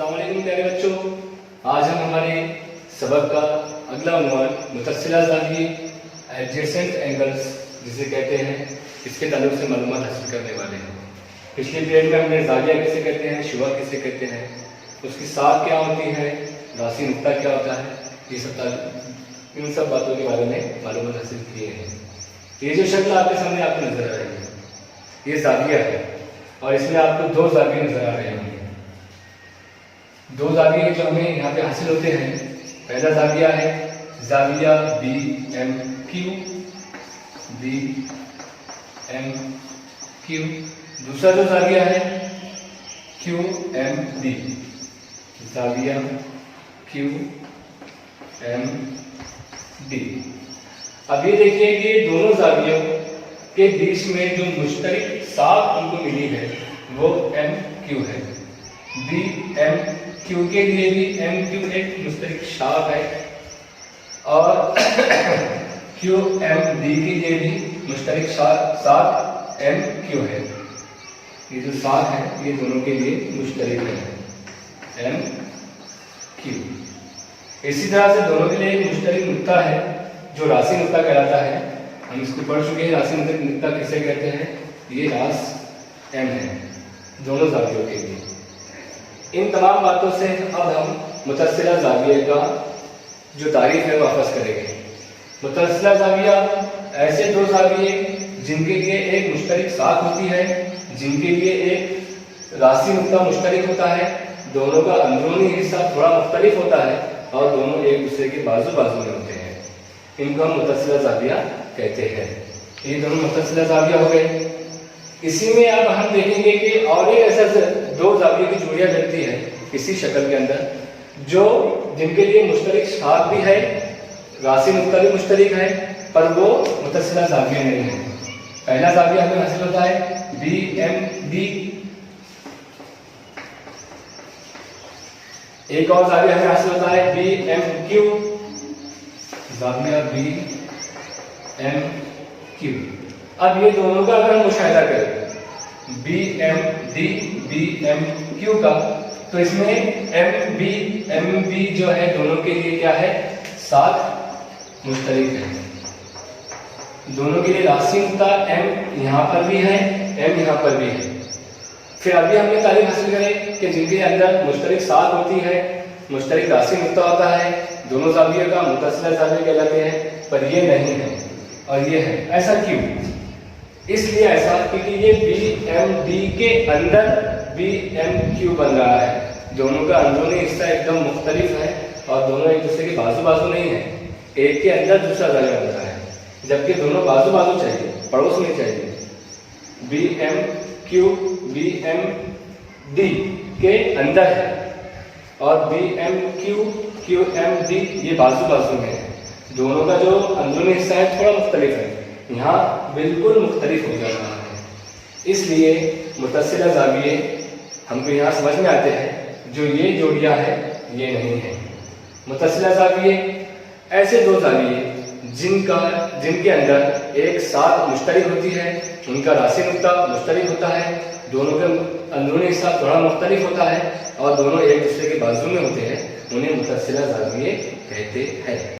अस्सलाम वालेकुम प्यारे बच्चों, आज हम हमारे सबक का अगला उन्वान मुतस्सिला ज़ाविये एडजेसेंट एंगल्स जिसे कहते हैं, इसके ताल्लुक से मालूमात हासिल करने वाले हैं। पिछले पीरियड में हमने ज़ाविया किसे कहते हैं, शुआ किसे कहते हैं, उसकी साख क्या होती है, रासी नुक्ता क्या होता है, ये सब इन सब बातों के बारे में मालूमात हासिल किए हैं। ये जो शक्ल आपके सामने आपको नजर आ रही है, ये ज़ाविया है और इसमें आपको दो ज़ाविये नजर आ रहे होंगे। दो ज़ाविये जो हमें यहाँ पे हासिल होते हैं, पहला ज़ाविया है ज़ाविया BMQ, दूसरा जो ज़ाविया है QMD, ज़ाविया QMD। अब ये देखिए कि दोनों ज़ावियों के बीच में जो मुश्तरक साख उनको मिली है वो MQ है। BMQ के लिए भी MQ एक मुश्तरक शाख है और QMD के लिए भी मुश्तरक साख MQ है। ये जो साख है ये दोनों के लिए मुश्तरक है MQ। इसी तरह से दोनों के लिए एक मुश्तरक नुक्ता है जो रासी नुक्ता कहलाता है। हम इसको पढ़ चुके हैं, रासी नुक्ता किसे कहते हैं, ये रास M है दोनों ज़ावियों के लिए। इन तमाम बातों से अब हम मुतस्सिला ज़ाविये का जो तारीफ है वो वापस करेंगे। मुतस्सिला ज़ाविया ऐसे दो ज़ाविये जिनके लिए एक मुश्तरक साख होती है, जिनके लिए एक रासी नुक्ता मुश्तरक होता है, दोनों का अंदरूनी हिस्सा थोड़ा मुख्तलिफ होता है और दोनों एक दूसरे के बाजू बाजू में होते हैं। इनको हम मुतस्सिला ज़ाविया कहते हैं। ये दोनों मुतस्सिला ज़ाविया हो गए। इसी में अब हम देखेंगे कि और एक ऐसा दो ज़ाविये की जोड़ियां बनती है इसी शक्ल के अंदर, जो जिनके लिए मुश्तरक साख भी है, रासी नुक्ता भी मुश्तरक है, पर वो मुतस्सिला ज़ाविया नहीं है। पहला ज़ाविया हमें हासिल होता है BMD, एक और ज़ाविया हमें हासिल होता है BMQ, ज़ाविया BMQ। अब ये दोनों का अगर हम मुशाहिदा करें BMD BMQ का, तो इसमें MB जो है दोनों के लिए क्या है, साख मुश्तरक है। दोनों के लिए रासी नुक्ता M यहाँ पर भी है, M यहाँ पर भी है। फिर अभी हमने तारीफ हासिल करें कि जिनके अंदर मुश्तरक साख होती है, मुश्तरक रासी नुक्ता होता है, दोनों ज़ाविये का मुतस्सिला ज़ाविया कहलाते हैं, पर ये नहीं है और ये है। ऐसा क्यों? इसलिए ऐसा क्योंकि ये BMD के अंदर BMQ बन रहा है। दोनों का अंदरूनी हिस्सा एकदम मुख्तलिफ है और दोनों एक दूसरे के बाजू बाजू नहीं है। एक के अंदर दूसरा ज़ाविया बन रहा है, जबकि दोनों बाजू बाजू चाहिए, पड़ोस में चाहिए। BMQ BMD के अंदर है और BMQ QMD ये बाजू बाजू में है। दोनों का जो अंदरूनी हिस्सा है थोड़ा मुख्तलिफ है, यहाँ बिल्कुल मुख्तलिफ हो जा रहा है। इसलिए मुतस्सिला ज़ाविये हमको यहाँ समझ में आते हैं, जो ये जोड़ियाँ है ये नहीं है। मुतस्सिला ज़ाविये ऐसे दो ज़ाविये जिनके अंदर एक साख मुश्तरक होती है, उनका रासी नुक्ता मुश्तरक होता है, दोनों का अंदरूनी हिस्सा थोड़ा मुख्तलिफ होता है और दोनों एक दूसरे के बाजू में होते हैं, उन्हें मुतस्सिला ज़ाविये कहते हैं।